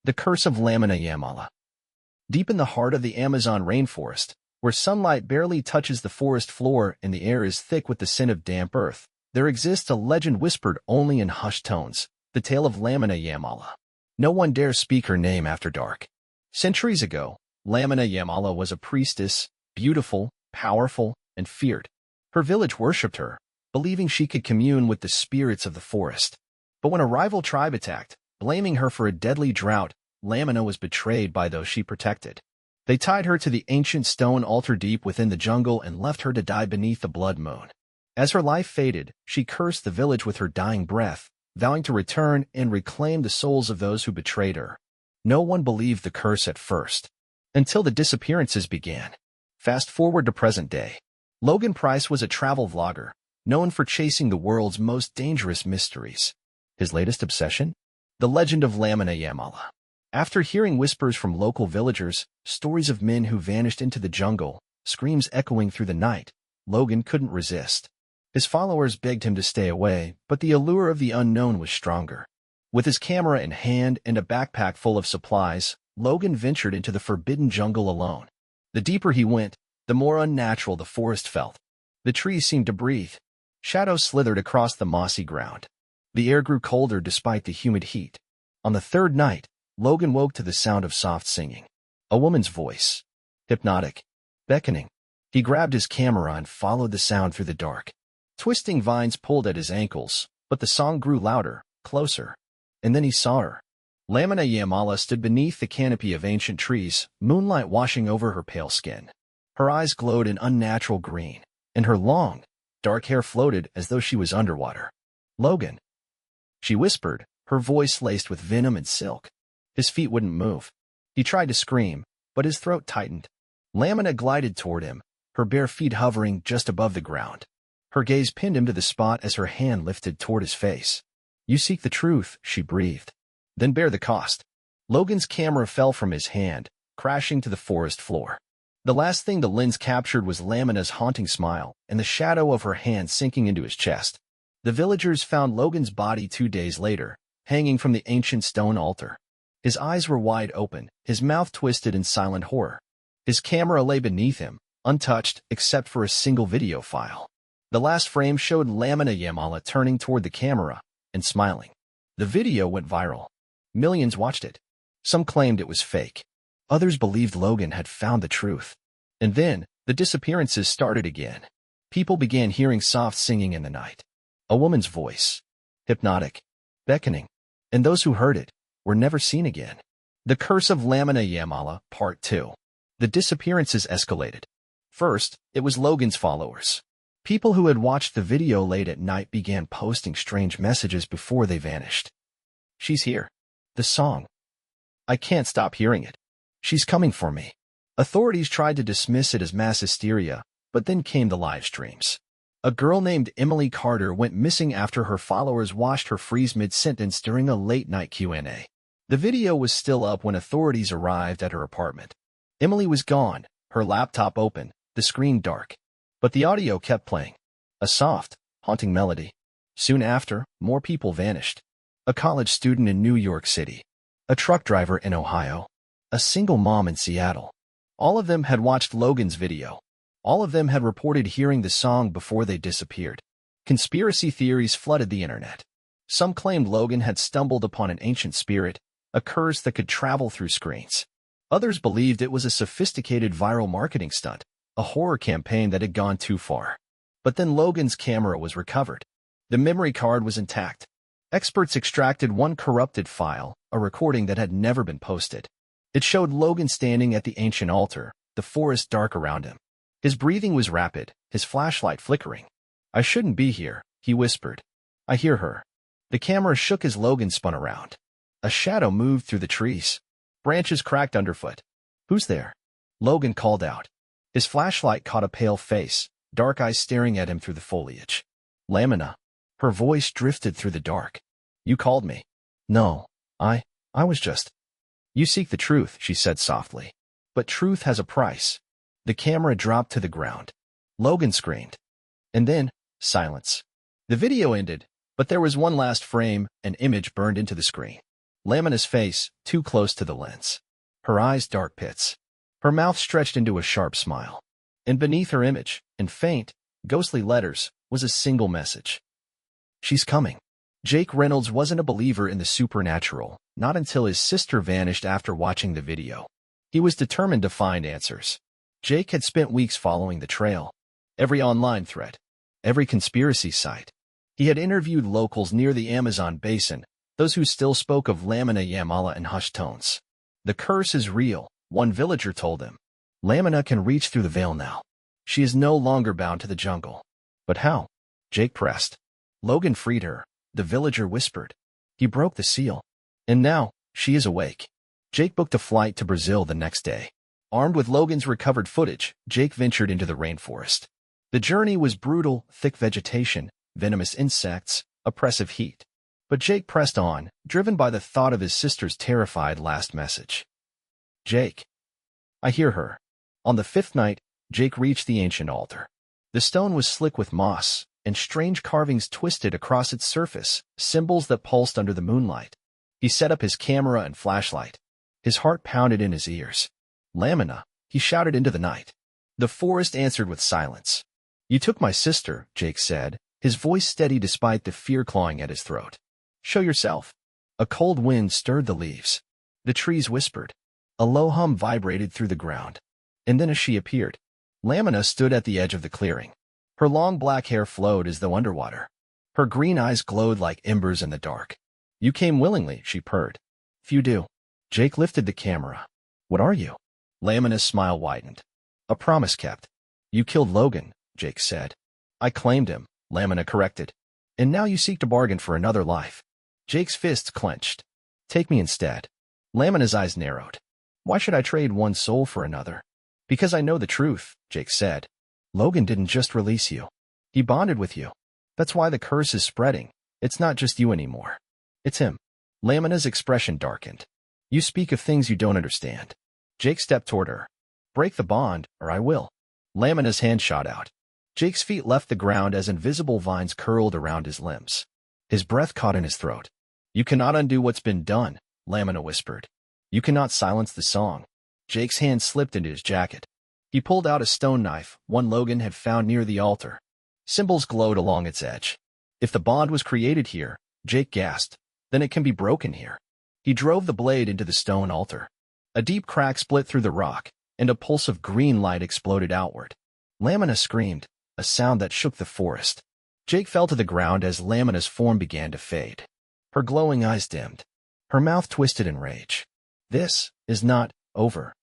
The Curse of Lamina Yamala. Deep in the heart of the Amazon rainforest, where sunlight barely touches the forest floor and the air is thick with the scent of damp earth, there exists a legend whispered only in hushed tones, the tale of Lamina Yamala. No one dares speak her name after dark. Centuries ago, Lamina Yamala was a priestess, beautiful, powerful, and feared. Her village worshipped her, believing she could commune with the spirits of the forest. But when a rival tribe attacked, blaming her for a deadly drought, Lamina was betrayed by those she protected. They tied her to the ancient stone altar deep within the jungle and left her to die beneath the blood moon. As her life faded, she cursed the village with her dying breath, vowing to return and reclaim the souls of those who betrayed her. No one believed the curse at first, until the disappearances began. Fast forward to present day. Logan Price was a travel vlogger, known for chasing the world's most dangerous mysteries. His latest obsession? The legend of Lamina Yamala. After hearing whispers from local villagers, stories of men who vanished into the jungle, screams echoing through the night, Logan couldn't resist. His followers begged him to stay away, but the allure of the unknown was stronger. With his camera in hand and a backpack full of supplies, Logan ventured into the forbidden jungle alone. The deeper he went, the more unnatural the forest felt. The trees seemed to breathe. Shadows slithered across the mossy ground. The air grew colder despite the humid heat. On the third night, Logan woke to the sound of soft singing. A woman's voice. Hypnotic. Beckoning. He grabbed his camera and followed the sound through the dark. Twisting vines pulled at his ankles, but the song grew louder, closer. And then he saw her. Lamina Yamala stood beneath the canopy of ancient trees, moonlight washing over her pale skin. Her eyes glowed an unnatural green, and her long, dark hair floated as though she was underwater. Logan. She whispered, her voice laced with venom and silk. His feet wouldn't move. He tried to scream, but his throat tightened. Lamina glided toward him, her bare feet hovering just above the ground. Her gaze pinned him to the spot as her hand lifted toward his face. "You seek the truth," she breathed. "Then bear the cost." Logan's camera fell from his hand, crashing to the forest floor. The last thing the lens captured was Lamina's haunting smile and the shadow of her hand sinking into his chest. The villagers found Logan's body 2 days later, hanging from the ancient stone altar. His eyes were wide open, his mouth twisted in silent horror. His camera lay beneath him, untouched except for a single video file. The last frame showed Lamina Yamala turning toward the camera and smiling. The video went viral. Millions watched it. Some claimed it was fake. Others believed Logan had found the truth. And then, the disappearances started again. People began hearing soft singing in the night. A woman's voice. Hypnotic. Beckoning. And those who heard it were never seen again. The Curse of Lamina Yamala, Part 2. The disappearances escalated. First, it was Logan's followers. People who had watched the video late at night began posting strange messages before they vanished. "She's here. The song. I can't stop hearing it. She's coming for me." Authorities tried to dismiss it as mass hysteria, but then came the live streams. A girl named Emily Carter went missing after her followers watched her freeze mid-sentence during a late-night Q&A. The video was still up when authorities arrived at her apartment. Emily was gone, her laptop open, the screen dark. But the audio kept playing. A soft, haunting melody. Soon after, more people vanished. A college student in New York City. A truck driver in Ohio. A single mom in Seattle. All of them had watched Logan's video. All of them had reported hearing the song before they disappeared. Conspiracy theories flooded the internet. Some claimed Logan had stumbled upon an ancient spirit, a curse that could travel through screens. Others believed it was a sophisticated viral marketing stunt, a horror campaign that had gone too far. But then Logan's camera was recovered. The memory card was intact. Experts extracted one corrupted file, a recording that had never been posted. It showed Logan standing at the ancient altar, the forest dark around him. His breathing was rapid, his flashlight flickering. "I shouldn't be here," he whispered. "I hear her." The camera shook as Logan spun around. A shadow moved through the trees. Branches cracked underfoot. "Who's there?" Logan called out. His flashlight caught a pale face, dark eyes staring at him through the foliage. "Lamina." Her voice drifted through the dark. "You called me." "No, I was just—" "You seek the truth," she said softly. "But truth has a price." The camera dropped to the ground. Logan screamed. And then, silence. The video ended, but there was one last frame, an image burned into the screen. Lamina's face, too close to the lens. Her eyes dark pits. Her mouth stretched into a sharp smile. And beneath her image, in faint, ghostly letters, was a single message. She's coming. Jake Reynolds wasn't a believer in the supernatural, not until his sister vanished after watching the video. He was determined to find answers. Jake had spent weeks following the trail. Every online thread. Every conspiracy site. He had interviewed locals near the Amazon basin, those who still spoke of Lamina Yamala in hushed tones. The curse is real, one villager told him. Lamina can reach through the veil now. She is no longer bound to the jungle. But how? Jake pressed. Logan freed her, the villager whispered. He broke the seal. And now, she is awake. Jake booked a flight to Brazil the next day. Armed with Logan's recovered footage, Jake ventured into the rainforest. The journey was brutal, thick vegetation, venomous insects, oppressive heat. But Jake pressed on, driven by the thought of his sister's terrified last message. Jake. I hear her. On the fifth night, Jake reached the ancient altar. The stone was slick with moss, and strange carvings twisted across its surface, symbols that pulsed under the moonlight. He set up his camera and flashlight. His heart pounded in his ears. Lamina, he shouted into the night. The forest answered with silence. You took my sister, Jake said, his voice steady despite the fear clawing at his throat. Show yourself. A cold wind stirred the leaves. The trees whispered. A low hum vibrated through the ground. And then as she appeared, Lamina stood at the edge of the clearing. Her long black hair flowed as though underwater. Her green eyes glowed like embers in the dark. You came willingly, she purred. Few do. Jake lifted the camera. What are you? Lamina's smile widened. A promise kept. You killed Logan, Jake said. I claimed him, Lamina corrected. And now you seek to bargain for another life. Jake's fists clenched. Take me instead. Lamina's eyes narrowed. Why should I trade one soul for another? Because I know the truth, Jake said. Logan didn't just release you. He bonded with you. That's why the curse is spreading. It's not just you anymore. It's him. Lamina's expression darkened. You speak of things you don't understand. Jake stepped toward her. Break the bond, or I will. Lamina's hand shot out. Jake's feet left the ground as invisible vines curled around his limbs. His breath caught in his throat. You cannot undo what's been done, Lamina whispered. You cannot silence the song. Jake's hand slipped into his jacket. He pulled out a stone knife, one Logan had found near the altar. Symbols glowed along its edge. If the bond was created here, Jake gasped, then it can be broken here. He drove the blade into the stone altar. A deep crack split through the rock, and a pulse of green light exploded outward. Lamina screamed, a sound that shook the forest. Jake fell to the ground as Lamina's form began to fade. Her glowing eyes dimmed. Her mouth twisted in rage. This is not over.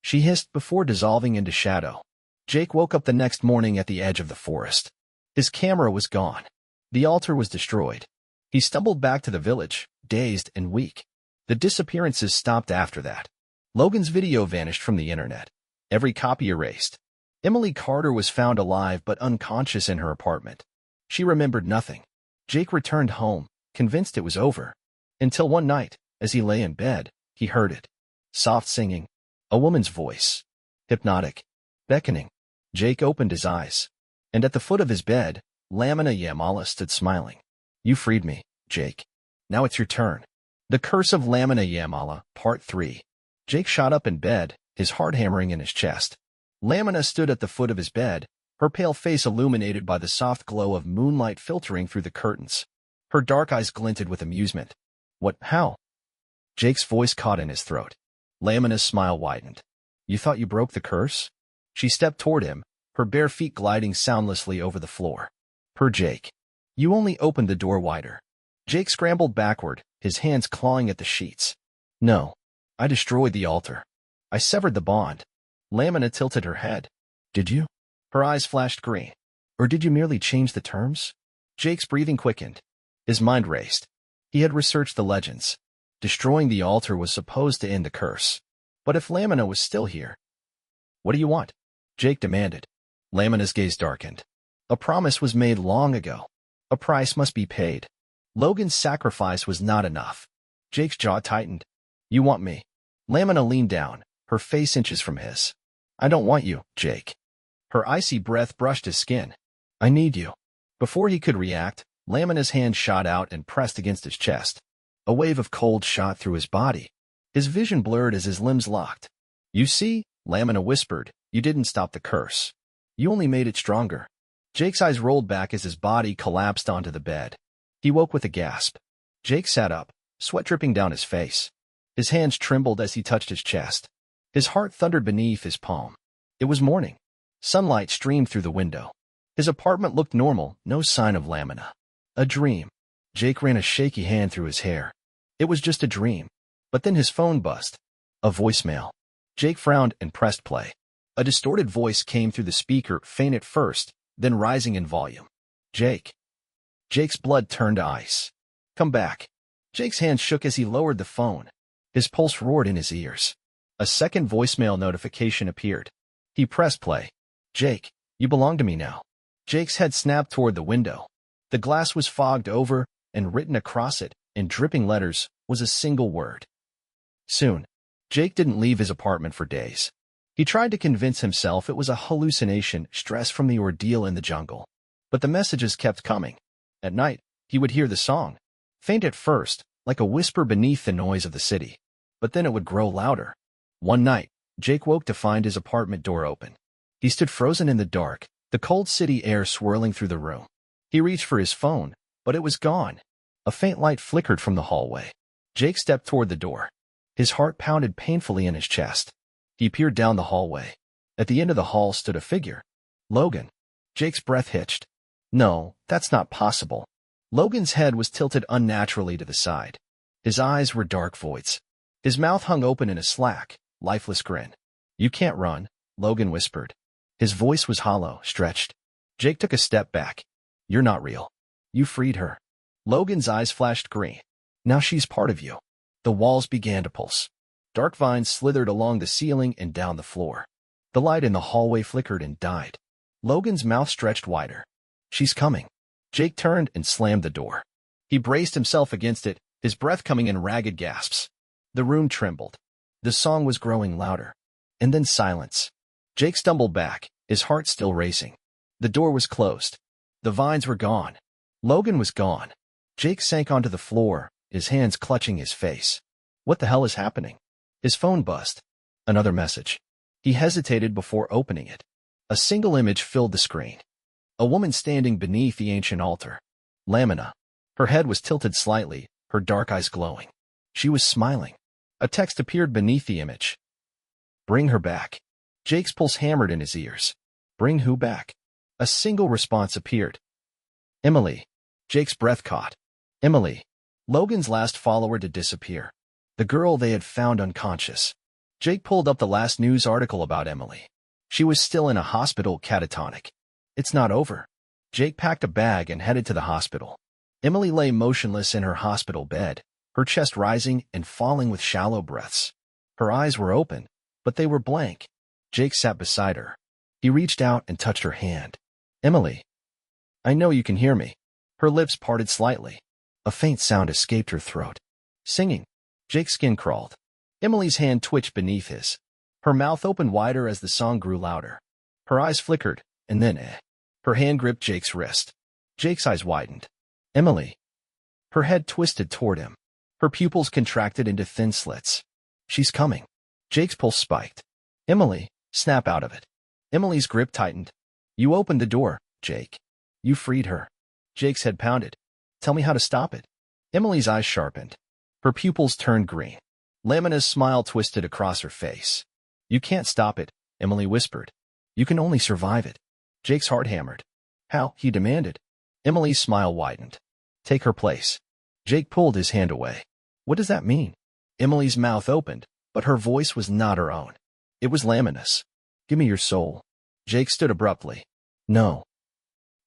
She hissed before dissolving into shadow. Jake woke up the next morning at the edge of the forest. His camera was gone. The altar was destroyed. He stumbled back to the village, dazed and weak. The disappearances stopped after that. Logan's video vanished from the internet. Every copy erased. Emily Carter was found alive but unconscious in her apartment. She remembered nothing. Jake returned home, convinced it was over. Until one night, as he lay in bed, he heard it. Soft singing. A woman's voice. Hypnotic. Beckoning. Jake opened his eyes. And at the foot of his bed, Lamina Yamala stood smiling. You freed me, Jake. Now it's your turn. The Curse of Lamina Yamala, Part 3. Jake shot up in bed, his heart hammering in his chest. Lamina stood at the foot of his bed, her pale face illuminated by the soft glow of moonlight filtering through the curtains. Her dark eyes glinted with amusement. What? How? Jake's voice caught in his throat. Lamina's smile widened. You thought you broke the curse? She stepped toward him, her bare feet gliding soundlessly over the floor. Per Jake. You only opened the door wider. Jake scrambled backward, his hands clawing at the sheets. No. I destroyed the altar. I severed the bond. Lamina tilted her head. Did you? Her eyes flashed green. Or did you merely change the terms? Jake's breathing quickened. His mind raced. He had researched the legends. Destroying the altar was supposed to end the curse. But if Lamina was still here... What do you want? Jake demanded. Lamina's gaze darkened. A promise was made long ago. A price must be paid. Logan's sacrifice was not enough. Jake's jaw tightened. You want me? Lamina leaned down, her face inches from his. I don't want you, Jake. Her icy breath brushed his skin. I need you. Before he could react, Lamina's hand shot out and pressed against his chest. A wave of cold shot through his body. His vision blurred as his limbs locked. "You see," Lamina whispered, "you didn't stop the curse. You only made it stronger." Jake's eyes rolled back as his body collapsed onto the bed. He woke with a gasp. Jake sat up, sweat dripping down his face. His hands trembled as he touched his chest. His heart thundered beneath his palm. It was morning. Sunlight streamed through the window. His apartment looked normal, no sign of Lamina. A dream. Jake ran a shaky hand through his hair. It was just a dream. But then his phone buzzed. A voicemail. Jake frowned and pressed play. A distorted voice came through the speaker, faint at first, then rising in volume. "Jake." Jake's blood turned to ice. "Come back." Jake's hand shook as he lowered the phone. His pulse roared in his ears. A second voicemail notification appeared. He pressed play. "Jake, you belong to me now." Jake's head snapped toward the window. The glass was fogged over, and written across it, in dripping letters, was a single word. Soon, Jake didn't leave his apartment for days. He tried to convince himself it was a hallucination, stress from the ordeal in the jungle. But the messages kept coming. At night, he would hear the song. Faint at first, like a whisper beneath the noise of the city. But then it would grow louder. One night, Jake woke to find his apartment door open. He stood frozen in the dark, the cold city air swirling through the room. He reached for his phone, but it was gone. A faint light flickered from the hallway. Jake stepped toward the door. His heart pounded painfully in his chest. He peered down the hallway. At the end of the hall stood a figure. Logan. Jake's breath hitched. No, that's not possible. Logan's head was tilted unnaturally to the side. His eyes were dark voids. His mouth hung open in a slack, lifeless grin. "You can't run," Logan whispered. His voice was hollow, stretched. Jake took a step back. "You're not real. You freed her." Logan's eyes flashed green. "Now she's part of you." The walls began to pulse. Dark vines slithered along the ceiling and down the floor. The light in the hallway flickered and died. Logan's mouth stretched wider. "She's coming." Jake turned and slammed the door. He braced himself against it, his breath coming in ragged gasps. The room trembled. The song was growing louder. And then silence. Jake stumbled back, his heart still racing. The door was closed. The vines were gone. Logan was gone. Jake sank onto the floor, his hands clutching his face. What the hell is happening? His phone buzzed. Another message. He hesitated before opening it. A single image filled the screen. A woman standing beneath the ancient altar. Lamina. Her head was tilted slightly, her dark eyes glowing. She was smiling. A text appeared beneath the image. "Bring her back." Jake's pulse hammered in his ears. "Bring who back?" A single response appeared. "Emily." Jake's breath caught. Emily. Logan's last follower to disappear. The girl they had found unconscious. Jake pulled up the last news article about Emily. She was still in a hospital, catatonic. It's not over. Jake packed a bag and headed to the hospital. Emily lay motionless in her hospital bed, her chest rising and falling with shallow breaths. Her eyes were open, but they were blank. Jake sat beside her. He reached out and touched her hand. "Emily. I know you can hear me." Her lips parted slightly. A faint sound escaped her throat. "Singing." Jake's skin crawled. Emily's hand twitched beneath his. Her mouth opened wider as the song grew louder. Her eyes flickered, and then Her hand gripped Jake's wrist. Jake's eyes widened. "Emily." Her head twisted toward him. Her pupils contracted into thin slits. "She's coming." Jake's pulse spiked. "Emily, snap out of it." Emily's grip tightened. "You opened the door, Jake. You freed her." Jake's head pounded. "Tell me how to stop it." Emily's eyes sharpened. Her pupils turned green. Lamina's smile twisted across her face. "You can't stop it," Emily whispered. "You can only survive it." Jake's heart hammered. "How?" he demanded. Emily's smile widened. "Take her place." Jake pulled his hand away. "What does that mean?" Emily's mouth opened, but her voice was not her own. It was Lamina's. "Give me your soul." Jake stood abruptly. "No."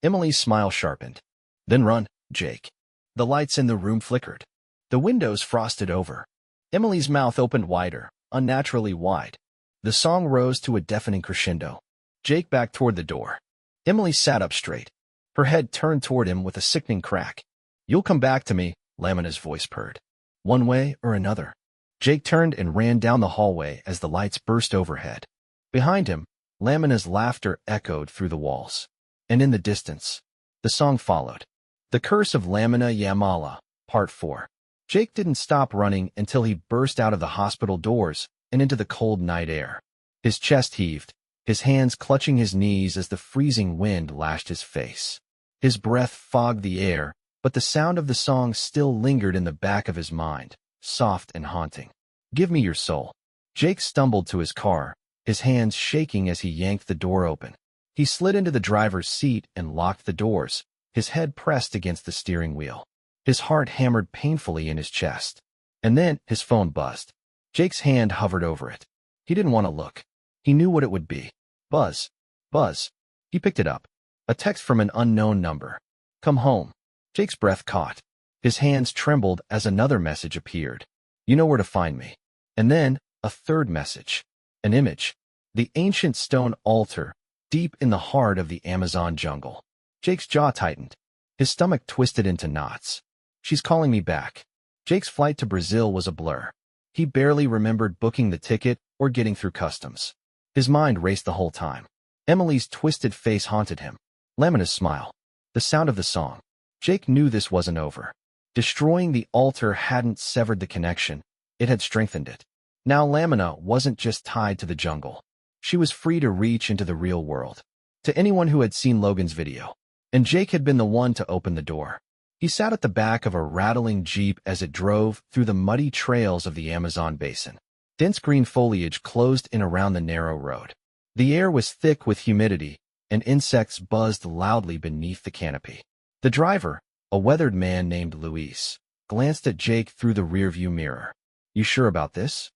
Emily's smile sharpened. "Then run, Jake." The lights in the room flickered. The windows frosted over. Emily's mouth opened wider, unnaturally wide. The song rose to a deafening crescendo. Jake backed toward the door. Emily sat up straight. Her head turned toward him with a sickening crack. "You'll come back to me," Lamina's voice purred. "One way or another." Jake turned and ran down the hallway as the lights burst overhead. Behind him, Lamina's laughter echoed through the walls. And in the distance, the song followed. The Curse of Lamina Yamala, Part 4. Jake didn't stop running until he burst out of the hospital doors and into the cold night air. His chest heaved, his hands clutching his knees as the freezing wind lashed his face. His breath fogged the air, but the sound of the song still lingered in the back of his mind, soft and haunting. "Give me your soul." Jake stumbled to his car, his hands shaking as he yanked the door open. He slid into the driver's seat and locked the doors, his head pressed against the steering wheel. His heart hammered painfully in his chest. And then his phone buzzed. Jake's hand hovered over it. He didn't want to look. He knew what it would be. Buzz. Buzz. He picked it up. A text from an unknown number. "Come home." Jake's breath caught. His hands trembled as another message appeared. "You know where to find me." And then a third message. An image. The ancient stone altar, deep in the heart of the Amazon jungle. Jake's jaw tightened. His stomach twisted into knots. "She's calling me back." Jake's flight to Brazil was a blur. He barely remembered booking the ticket or getting through customs. His mind raced the whole time. Emily's twisted face haunted him. Lamina's smile. The sound of the song. Jake knew this wasn't over. Destroying the altar hadn't severed the connection. It had strengthened it. Now Lamina wasn't just tied to the jungle. She was free to reach into the real world. To anyone who had seen Logan's video. And Jake had been the one to open the door. He sat at the back of a rattling Jeep as it drove through the muddy trails of the Amazon basin. Dense green foliage closed in around the narrow road. The air was thick with humidity, and insects buzzed loudly beneath the canopy. The driver, a weathered man named Luis, glanced at Jake through the rearview mirror. "You sure about this?"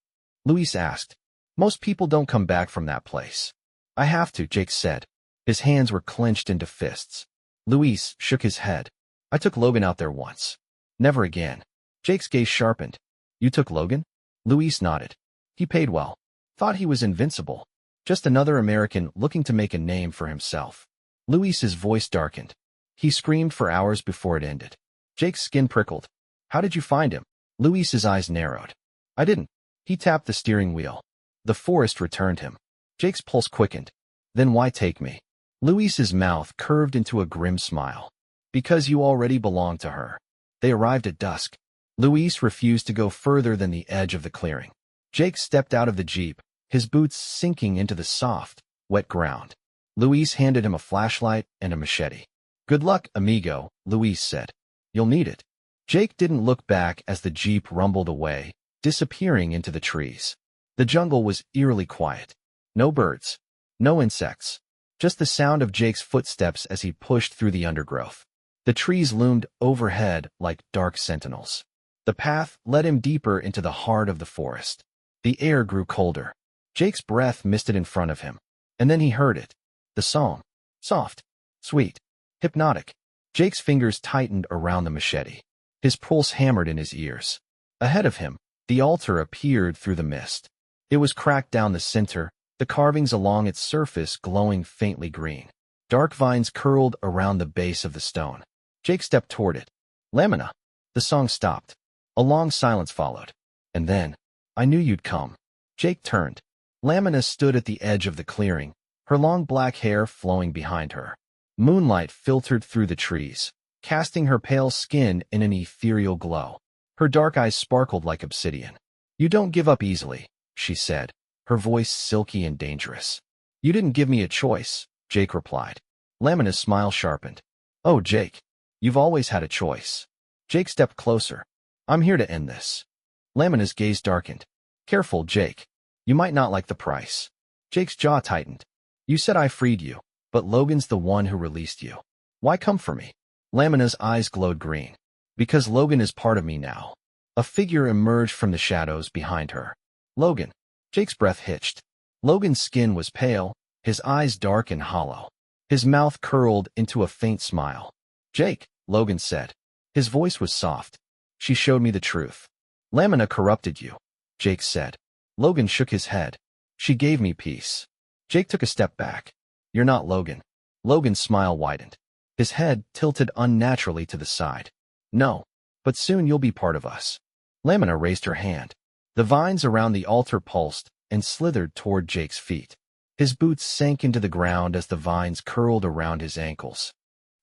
Luis asked. "Most people don't come back from that place." "I have to," Jake said. His hands were clenched into fists. Luis shook his head. "I took Logan out there once. Never again." Jake's gaze sharpened. "You took Logan?" Luis nodded. "He paid well. Thought he was invincible. Just another American looking to make a name for himself." Luis's voice darkened. He screamed for hours before it ended. Jake's skin prickled. "How did you find him?" Luis's eyes narrowed. "I didn't." He tapped the steering wheel. "The forest returned him." Jake's pulse quickened. "Then why take me?" Luis's mouth curved into a grim smile. "Because you already belong to her." They arrived at dusk. Luis refused to go further than the edge of the clearing. Jake stepped out of the Jeep, his boots sinking into the soft, wet ground. Luis handed him a flashlight and a machete. "Good luck, amigo," Luis said. "You'll need it." Jake didn't look back as the Jeep rumbled away, disappearing into the trees. The jungle was eerily quiet. No birds. No insects. Just the sound of Jake's footsteps as he pushed through the undergrowth. The trees loomed overhead like dark sentinels. The path led him deeper into the heart of the forest. The air grew colder. Jake's breath misted in front of him. And then he heard it. The song. Soft. Sweet. Hypnotic. Jake's fingers tightened around the machete. His pulse hammered in his ears. Ahead of him, the altar appeared through the mist. It was cracked down the center, the carvings along its surface glowing faintly green. Dark vines curled around the base of the stone. Jake stepped toward it. "Lamina." The song stopped. A long silence followed. And then, "I knew you'd come." Jake turned. Lamina stood at the edge of the clearing, her long black hair flowing behind her. Moonlight filtered through the trees, casting her pale skin in an ethereal glow. Her dark eyes sparkled like obsidian. "You don't give up easily," she said, her voice silky and dangerous. "You didn't give me a choice," Jake replied. Lamina's smile sharpened. "Oh, Jake, you've always had a choice." Jake stepped closer. "I'm here to end this." Lamina's gaze darkened. "Careful, Jake. You might not like the price." Jake's jaw tightened. "You said I freed you, but Logan's the one who released you. Why come for me?" Lamina's eyes glowed green. "Because Logan is part of me now." A figure emerged from the shadows behind her. "Logan." Jake's breath hitched. Logan's skin was pale, his eyes dark and hollow. His mouth curled into a faint smile. "Jake," Logan said. His voice was soft. "She showed me the truth." "Lamina corrupted you," Jake said. Logan shook his head. "She gave me peace." Jake took a step back. "You're not Logan." Logan's smile widened. His head tilted unnaturally to the side. "No, but soon you'll be part of us." Lamina raised her hand. The vines around the altar pulsed and slithered toward Jake's feet. His boots sank into the ground as the vines curled around his ankles.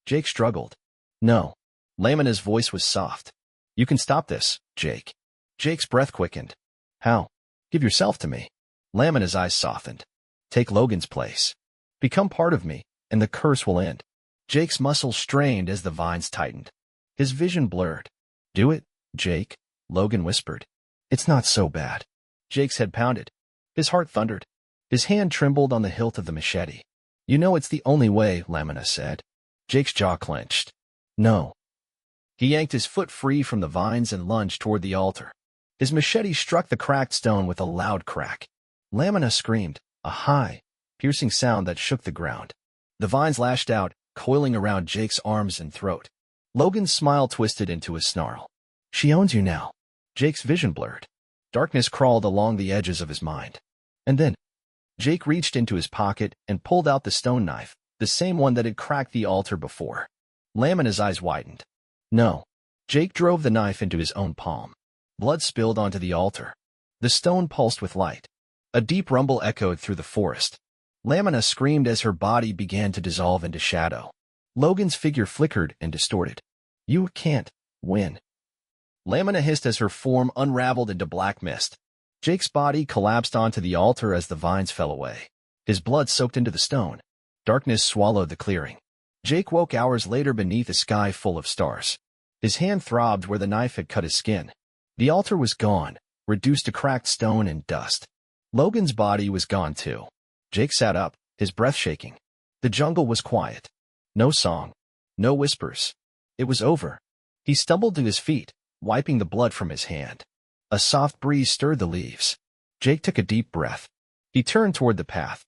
Jake struggled. "No." Lamina's voice was soft. You can stop this, Jake. Jake's breath quickened. How? Give yourself to me. Lamina's eyes softened. Take Logan's place. Become part of me, and the curse will end. Jake's muscles strained as the vines tightened. His vision blurred. Do it, Jake, Logan whispered. It's not so bad. Jake's head pounded. His heart thundered. His hand trembled on the hilt of the machete. You know it's the only way, Lamina said. Jake's jaw clenched. No. He yanked his foot free from the vines and lunged toward the altar. His machete struck the cracked stone with a loud crack. Lamina screamed, a high, piercing sound that shook the ground. The vines lashed out, coiling around Jake's arms and throat. Logan's smile twisted into a snarl. She owns you now. Jake's vision blurred. Darkness crawled along the edges of his mind. And then, Jake reached into his pocket and pulled out the stone knife, the same one that had cracked the altar before. Lamina's eyes widened. No. Jake drove the knife into his own palm. Blood spilled onto the altar. The stone pulsed with light. A deep rumble echoed through the forest. Lamina screamed as her body began to dissolve into shadow. Logan's figure flickered and distorted. You can't win. Lamina hissed as her form unraveled into black mist. Jake's body collapsed onto the altar as the vines fell away. His blood soaked into the stone. Darkness swallowed the clearing. Jake woke hours later beneath a sky full of stars. His hand throbbed where the knife had cut his skin. The altar was gone, reduced to cracked stone and dust. Logan's body was gone too. Jake sat up, his breath shaking. The jungle was quiet. No song. No whispers. It was over. He stumbled to his feet, wiping the blood from his hand. A soft breeze stirred the leaves. Jake took a deep breath. He turned toward the path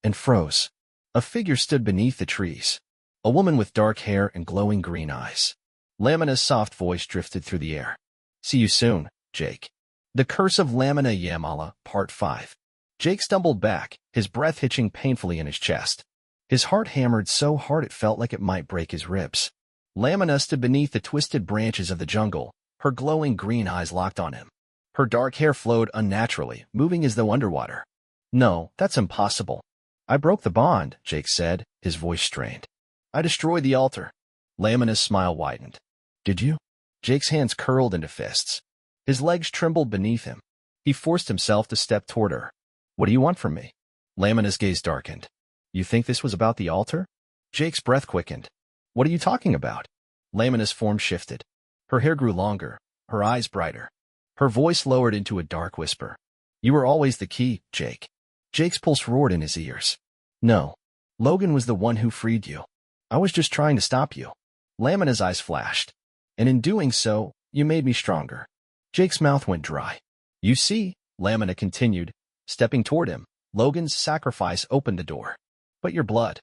and froze. A figure stood beneath the trees. A woman with dark hair and glowing green eyes. Lamina's soft voice drifted through the air. See you soon, Jake. The Curse of Lamina Yamala, Part 5. Jake stumbled back, his breath hitching painfully in his chest. His heart hammered so hard it felt like it might break his ribs. Lamina stood beneath the twisted branches of the jungle, her glowing green eyes locked on him. Her dark hair flowed unnaturally, moving as though underwater. No, that's impossible. I broke the bond, Jake said, his voice strained. I destroyed the altar. Lamina's smile widened. Did you? Jake's hands curled into fists. His legs trembled beneath him. He forced himself to step toward her. What do you want from me? Lamina's gaze darkened. You think this was about the altar? Jake's breath quickened. What are you talking about? Lamina's form shifted. Her hair grew longer, her eyes brighter. Her voice lowered into a dark whisper. You were always the key, Jake. Jake's pulse roared in his ears. No. Logan was the one who freed you. I was just trying to stop you. Lamina's eyes flashed. And in doing so, you made me stronger. Jake's mouth went dry. You see, Lamina continued, stepping toward him. Logan's sacrifice opened the door. But your blood.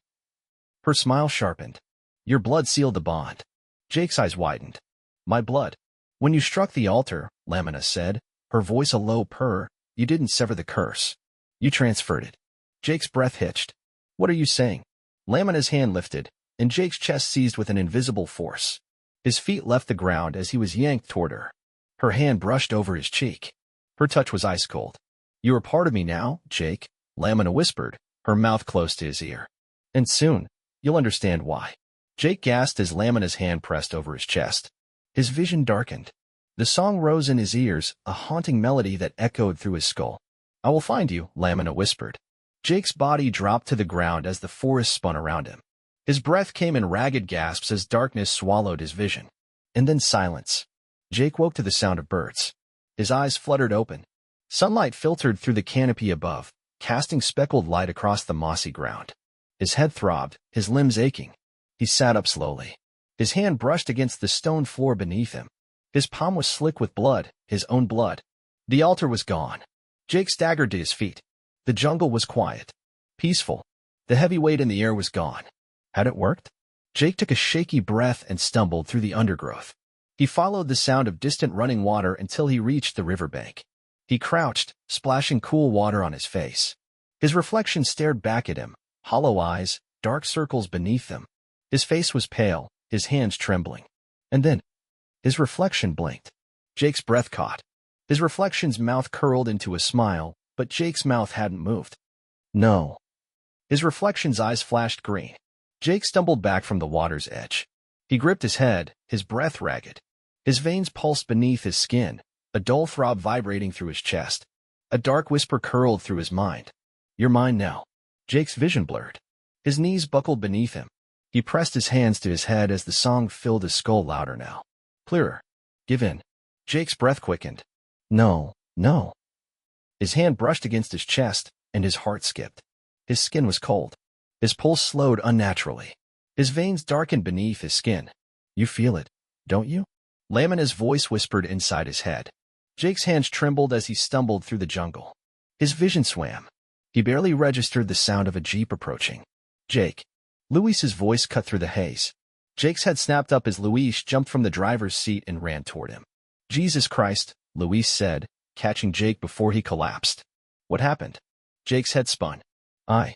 Her smile sharpened. Your blood sealed the bond. Jake's eyes widened. My blood. When you struck the altar, Lamina said, her voice a low purr, you didn't sever the curse. You transferred it. Jake's breath hitched. What are you saying? Lamina's hand lifted, and Jake's chest seized with an invisible force. His feet left the ground as he was yanked toward her. Her hand brushed over his cheek. Her touch was ice cold. You are part of me now, Jake, Lamina whispered, her mouth close to his ear. And soon, you'll understand why. Jake gasped as Lamina's hand pressed over his chest. His vision darkened. The song rose in his ears, a haunting melody that echoed through his skull. I will find you, Lamina whispered. Jake's body dropped to the ground as the forest spun around him. His breath came in ragged gasps as darkness swallowed his vision. And then silence. Jake woke to the sound of birds. His eyes fluttered open. Sunlight filtered through the canopy above, casting speckled light across the mossy ground. His head throbbed, his limbs aching. He sat up slowly. His hand brushed against the stone floor beneath him. His palm was slick with blood, his own blood. The altar was gone. Jake staggered to his feet. The jungle was quiet. Peaceful. The heavy weight in the air was gone. Had it worked? Jake took a shaky breath and stumbled through the undergrowth. He followed the sound of distant running water until he reached the riverbank. He crouched, splashing cool water on his face. His reflection stared back at him, hollow eyes, dark circles beneath them. His face was pale, his hands trembling. And then, his reflection blinked. Jake's breath caught. His reflection's mouth curled into a smile, but Jake's mouth hadn't moved. No. His reflection's eyes flashed green. Jake stumbled back from the water's edge. He gripped his head, his breath ragged. His veins pulsed beneath his skin, a dull throb vibrating through his chest. A dark whisper curled through his mind. "You're mine now." Jake's vision blurred. His knees buckled beneath him. He pressed his hands to his head as the song filled his skull louder now. Clearer. "Give in." Jake's breath quickened. "No, no." His hand brushed against his chest, and his heart skipped. His skin was cold. His pulse slowed unnaturally. His veins darkened beneath his skin. "You feel it, don't you?" Lamina's voice whispered inside his head. Jake's hands trembled as he stumbled through the jungle. His vision swam. He barely registered the sound of a jeep approaching. "Jake." Luis's voice cut through the haze. Jake's head snapped up as Luis jumped from the driver's seat and ran toward him. "Jesus Christ," Luis said, catching Jake before he collapsed. "What happened?" Jake's head spun. I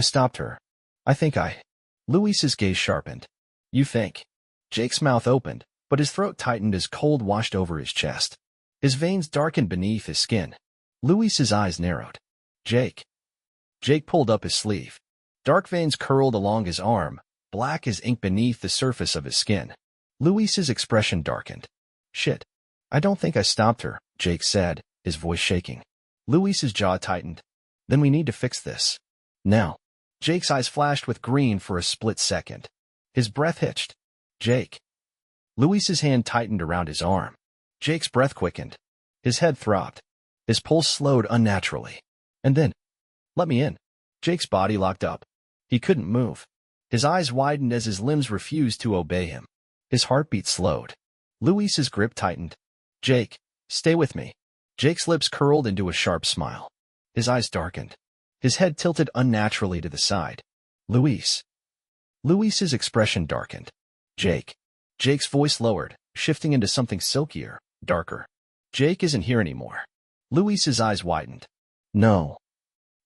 stopped her. I think I... Luis's gaze sharpened. "You think?" Jake's mouth opened, but his throat tightened as cold washed over his chest. His veins darkened beneath his skin. Luis's eyes narrowed. "Jake." Jake pulled up his sleeve. Dark veins curled along his arm, black as ink beneath the surface of his skin. Luis's expression darkened. "Shit. I don't think I stopped her," Jake said, his voice shaking. Luis's jaw tightened. "Then we need to fix this. Now." Jake's eyes flashed with green for a split second. His breath hitched. "Jake." Luis's hand tightened around his arm. Jake's breath quickened. His head throbbed. His pulse slowed unnaturally. And then, "Let me in." Jake's body locked up. He couldn't move. His eyes widened as his limbs refused to obey him. His heartbeat slowed. Luis's grip tightened. "Jake, stay with me." Jake's lips curled into a sharp smile. His eyes darkened. His head tilted unnaturally to the side. "Luis." Luis's expression darkened. "Jake." Jake's voice lowered, shifting into something silkier, darker. "Jake isn't here anymore." Luis's eyes widened. "No."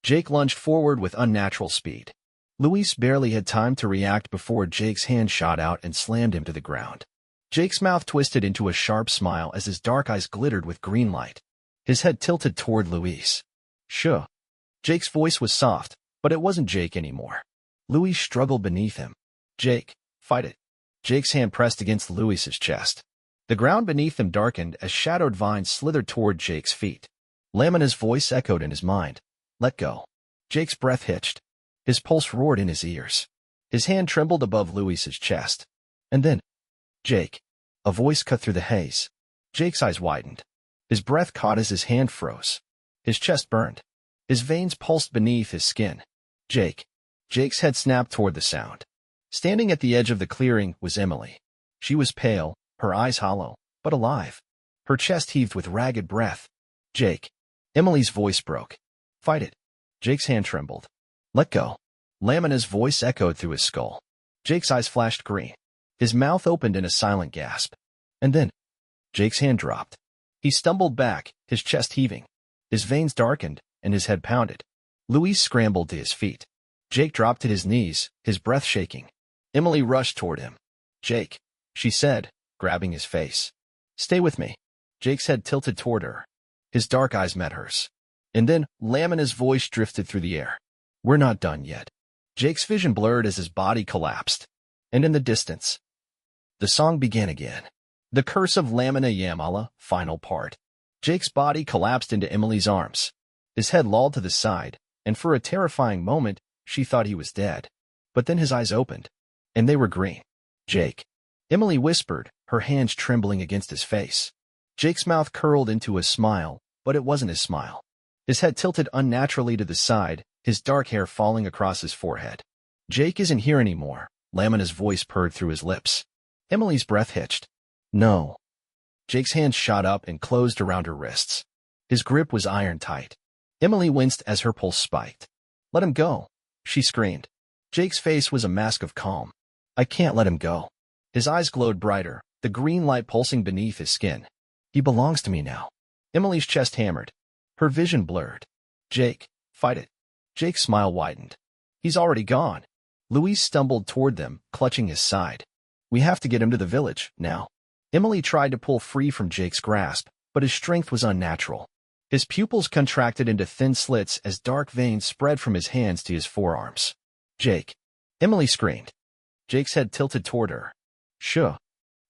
Jake lunged forward with unnatural speed. Luis barely had time to react before Jake's hand shot out and slammed him to the ground. Jake's mouth twisted into a sharp smile as his dark eyes glittered with green light. His head tilted toward Luis. "Sure." Jake's voice was soft, but it wasn't Jake anymore. Luis struggled beneath him. "Jake, fight it." Jake's hand pressed against Luis's chest. The ground beneath them darkened as shadowed vines slithered toward Jake's feet. Lamina's voice echoed in his mind. "Let go." Jake's breath hitched. His pulse roared in his ears. His hand trembled above Luis's chest. And then, "Jake." A voice cut through the haze. Jake's eyes widened. His breath caught as his hand froze. His chest burned. His veins pulsed beneath his skin. "Jake." Jake's head snapped toward the sound. Standing at the edge of the clearing was Emily. She was pale, her eyes hollow, but alive. Her chest heaved with ragged breath. "Jake." Emily's voice broke. "Fight it." Jake's hand trembled. "Let go." Lamina's voice echoed through his skull. Jake's eyes flashed green. His mouth opened in a silent gasp. And then, Jake's hand dropped. He stumbled back, his chest heaving. His veins darkened, and his head pounded. Luis scrambled to his feet. Jake dropped to his knees, his breath shaking. Emily rushed toward him. "Jake," she said, grabbing his face. "Stay with me." Jake's head tilted toward her. His dark eyes met hers. And then, Lamina's voice drifted through the air. "We're not done yet." Jake's vision blurred as his body collapsed. And in the distance, the song began again. The Curse of Lamina Yamala, final part. Jake's body collapsed into Emily's arms. His head lolled to the side, and for a terrifying moment, she thought he was dead. But then his eyes opened, and they were green. "Jake." Emily whispered, her hands trembling against his face. Jake's mouth curled into a smile, but it wasn't his smile. His head tilted unnaturally to the side, his dark hair falling across his forehead. "Jake isn't here anymore," Lamina's voice purred through his lips. Emily's breath hitched. "No." Jake's hand shot up and closed around her wrists. His grip was iron tight. Emily winced as her pulse spiked. "Let him go," she screamed. Jake's face was a mask of calm. "I can't let him go." His eyes glowed brighter, the green light pulsing beneath his skin. "He belongs to me now." Emily's chest hammered. Her vision blurred. "Jake, fight it." Jake's smile widened. "He's already gone." Luis stumbled toward them, clutching his side. "We have to get him to the village, now." Emily tried to pull free from Jake's grasp, but his strength was unnatural. His pupils contracted into thin slits as dark veins spread from his hands to his forearms. "Jake." Emily screamed. Jake's head tilted toward her. "Sure."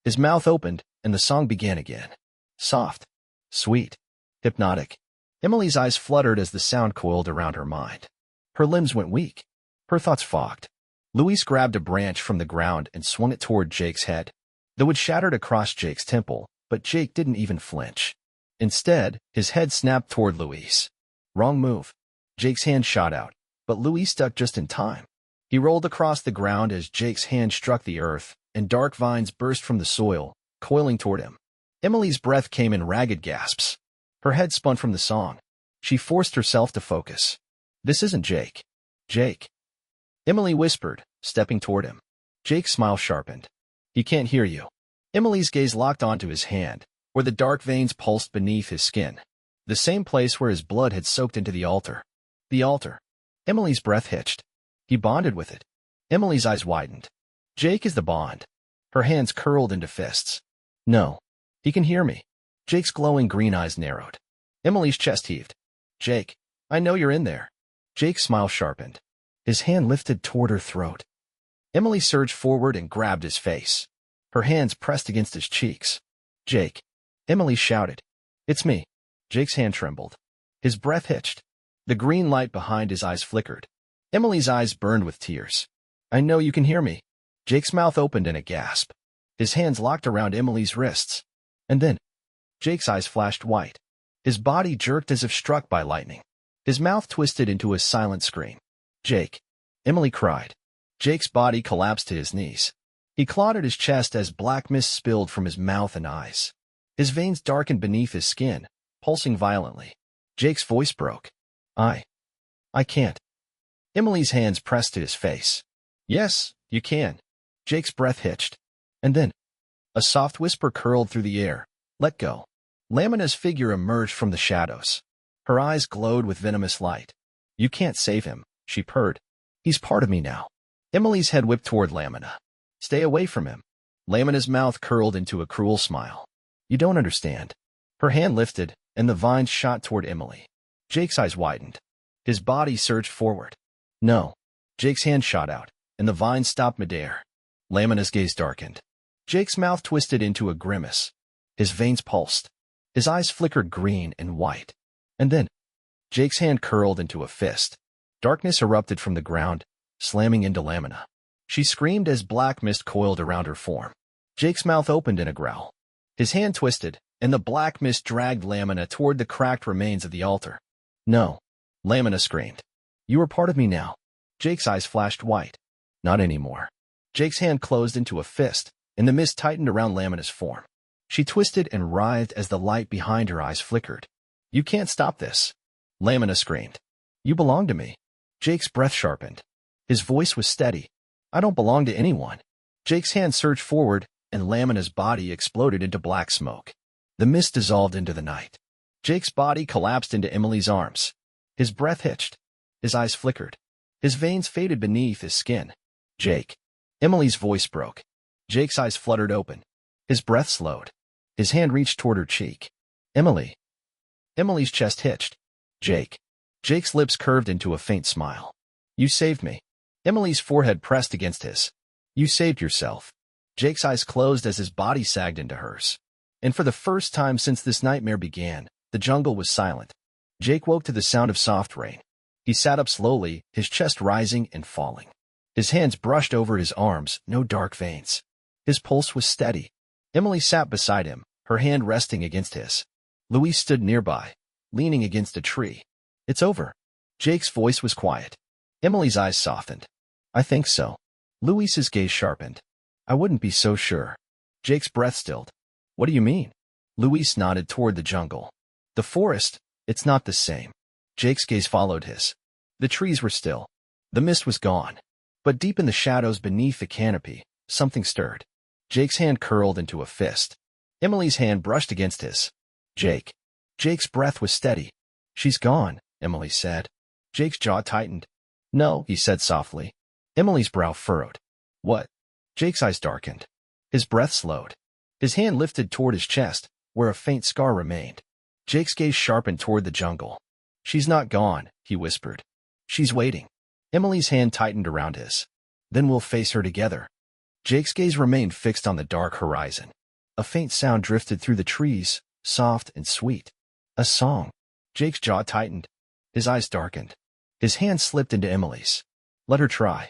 His mouth opened, and the song began again. Soft, sweet, hypnotic. Emily's eyes fluttered as the sound coiled around her mind. Her limbs went weak. Her thoughts fogged. Luis grabbed a branch from the ground and swung it toward Jake's head. The wood shattered across Jake's temple, but Jake didn't even flinch. Instead, his head snapped toward Luis. Wrong move. Jake's hand shot out, but Luis ducked just in time. He rolled across the ground as Jake's hand struck the earth, and dark vines burst from the soil, coiling toward him. Emily's breath came in ragged gasps. Her head spun from the song. She forced herself to focus. This isn't Jake. Jake. Emily whispered, stepping toward him. Jake's smile sharpened. He can't hear you. Emily's gaze locked onto his hand, where the dark veins pulsed beneath his skin. The same place where his blood had soaked into the altar. The altar. Emily's breath hitched. He bonded with it. Emily's eyes widened. Jake is the bond. Her hands curled into fists. No. He can hear me. Jake's glowing green eyes narrowed. Emily's chest heaved. Jake, I know you're in there. Jake's smile sharpened. His hand lifted toward her throat. Emily surged forward and grabbed his face. Her hands pressed against his cheeks. Jake. Emily shouted. It's me. Jake's hand trembled. His breath hitched. The green light behind his eyes flickered. Emily's eyes burned with tears. I know you can hear me. Jake's mouth opened in a gasp. His hands locked around Emily's wrists. And then, Jake's eyes flashed white. His body jerked as if struck by lightning. His mouth twisted into a silent scream. Jake. Emily cried. Jake's body collapsed to his knees. He clawed at his chest as black mist spilled from his mouth and eyes. His veins darkened beneath his skin, pulsing violently. Jake's voice broke. I can't. Emily's hands pressed to his face. Yes, you can. Jake's breath hitched. And then, a soft whisper curled through the air. Let go. Lamina's figure emerged from the shadows. Her eyes glowed with venomous light. You can't save him, she purred. He's part of me now. Emily's head whipped toward Lamina. Stay away from him. Lamina's mouth curled into a cruel smile. You don't understand. Her hand lifted, and the vines shot toward Emily. Jake's eyes widened. His body surged forward. No. Jake's hand shot out, and the vines stopped midair. Lamina's gaze darkened. Jake's mouth twisted into a grimace. His veins pulsed. His eyes flickered green and white. And then, Jake's hand curled into a fist. Darkness erupted from the ground, slamming into Lamina. She screamed as black mist coiled around her form. Jake's mouth opened in a growl. His hand twisted, and the black mist dragged Lamina toward the cracked remains of the altar. No. Lamina screamed. You are part of me now. Jake's eyes flashed white. Not anymore. Jake's hand closed into a fist, and the mist tightened around Lamina's form. She twisted and writhed as the light behind her eyes flickered. You can't stop this. Lamina screamed. You belong to me. Jake's breath sharpened. His voice was steady. I don't belong to anyone. Jake's hand surged forward, and Lamina's body exploded into black smoke. The mist dissolved into the night. Jake's body collapsed into Emily's arms. His breath hitched. His eyes flickered. His veins faded beneath his skin. Jake. Emily's voice broke. Jake's eyes fluttered open. His breath slowed. His hand reached toward her cheek. Emily. Emily's chest hitched. Jake. Jake's lips curved into a faint smile. You saved me. Emily's forehead pressed against his. You saved yourself. Jake's eyes closed as his body sagged into hers. And for the first time since this nightmare began, the jungle was silent. Jake woke to the sound of soft rain. He sat up slowly, his chest rising and falling. His hands brushed over his arms, no dark veins. His pulse was steady. Emily sat beside him, her hand resting against his. Luis stood nearby, leaning against a tree. It's over. Jake's voice was quiet. Emily's eyes softened. I think so. Luis's gaze sharpened. I wouldn't be so sure. Jake's breath stilled. What do you mean? Luis nodded toward the jungle. The forest, it's not the same. Jake's gaze followed his. The trees were still. The mist was gone. But deep in the shadows beneath the canopy, something stirred. Jake's hand curled into a fist. Emily's hand brushed against his. Jake. Jake's breath was steady. She's gone, Emily said. Jake's jaw tightened. No, he said softly. Emily's brow furrowed. What? Jake's eyes darkened. His breath slowed. His hand lifted toward his chest, where a faint scar remained. Jake's gaze sharpened toward the jungle. She's not gone, he whispered. She's waiting. Emily's hand tightened around his. Then we'll face her together. Jake's gaze remained fixed on the dark horizon. A faint sound drifted through the trees, soft and sweet. A song. Jake's jaw tightened. His eyes darkened. His hand slipped into Emily's. Let her try.